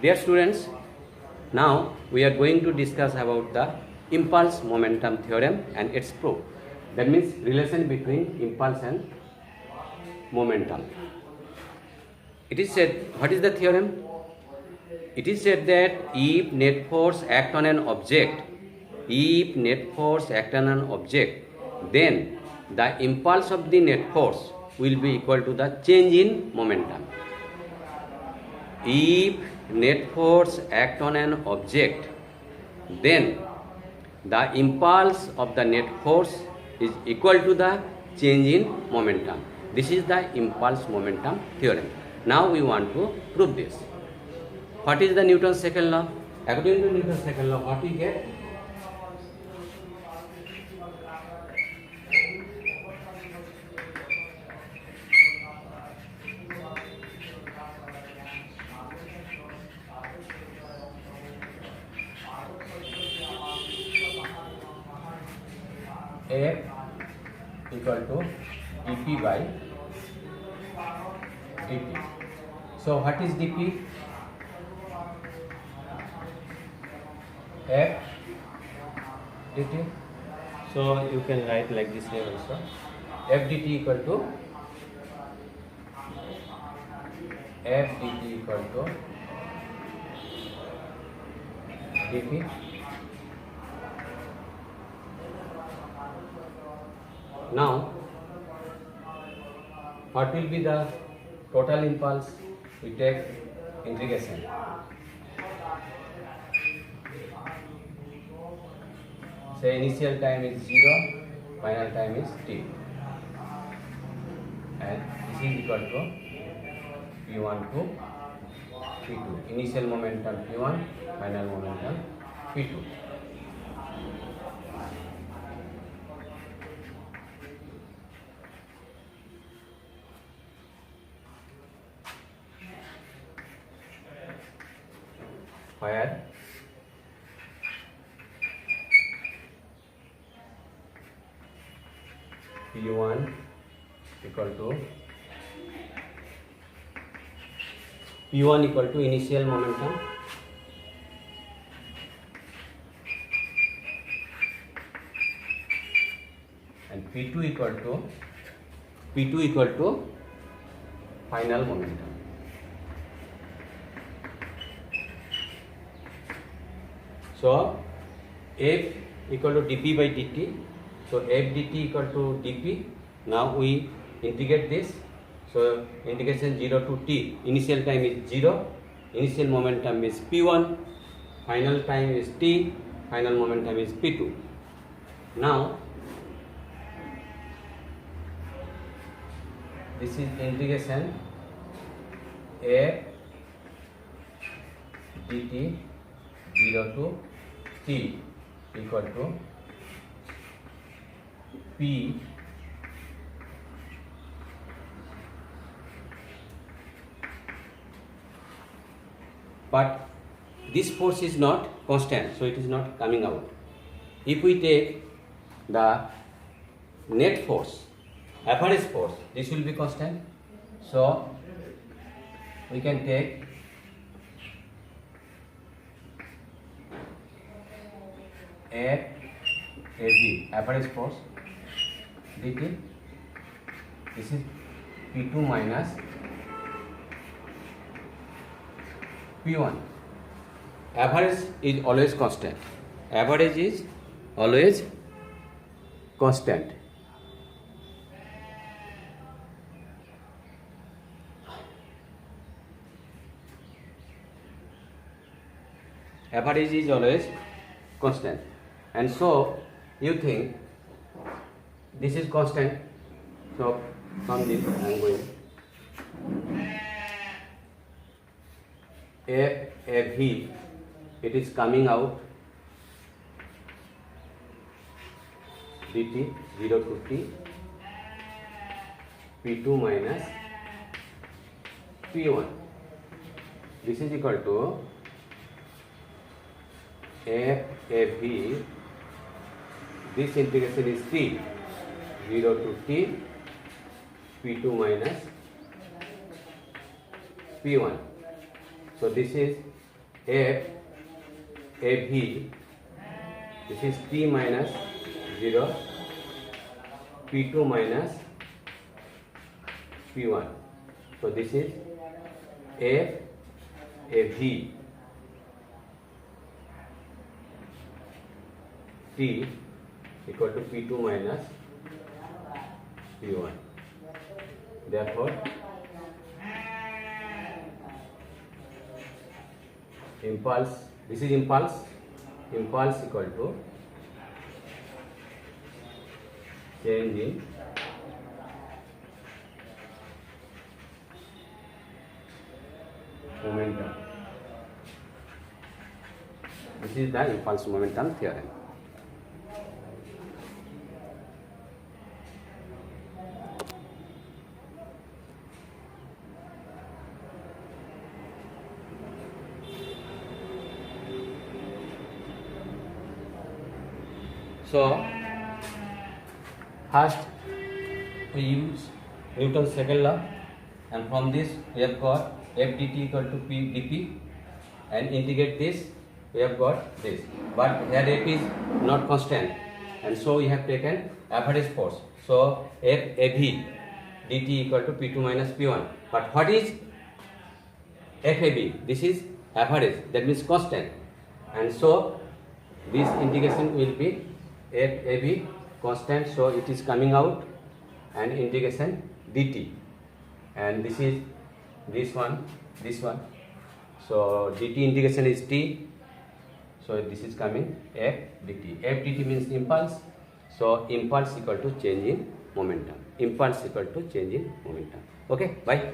Dear students, now we are going to discuss about the impulse momentum theorem and its proof. That means relation between impulse and momentum. It is said, what is the theorem? It is said that if net force act on an object, then the impulse of the net force will be equal to the change in momentum. If net force act on an object, then the impulse of the net force is equal to the change in momentum. This is the impulse momentum theorem. Now we want to prove this. What is the Newton's second law? According to Newton's second law, what we get? F equal to dp by dt. So what is dp? F dt. So you can write like this here also. F dt equal to dp. Now, what will be the total impulse? We take integration. Say initial time is 0, final time is t. And this is equal to P1 to P2. Initial momentum P1, final momentum P2. Where P1 equal to initial momentum and P2 equal to final momentum. So F equal to dp by dt. So F dt equal to dp. Now we integrate this. So integration 0 to t. Initial time is 0. Initial momentum is P1. Final time is t. Final momentum is P2. Now this is integration F dt 0 to t equal to p but this force is not constant, so it is not coming out. If we take the net force, average force, this will be constant, so we can take FAV, average force dt. This is P2 minus P1. Average is always constant. Average is always constant. Average is always constant. And so you think this is constant, so from this I am going FV, it is coming out dt 0 to t P2 minus P1. This is equal to FAV. This integration is t 0 to t P2 minus P1. So this is F AV, this is T minus 0, P2 minus P1. So this is F AV T equal to P2 minus P1. Therefore, impulse, this is impulse equal to change in momentum. This is the impulse momentum theorem. So, first we use Newton's second law, and from this we have got F dt equal to P dP, and integrate this, we have got this. But here F is not constant, and so we have taken average force. So F AV dt equal to P2 minus P1. But what is F AV? This is average, that means constant, and so this integration will be F AV constant, so it is coming out, and integration dt, and this is this one, so dt integration is t, so this is coming F dt. F dt means impulse, so impulse equal to change in momentum. Okay, bye.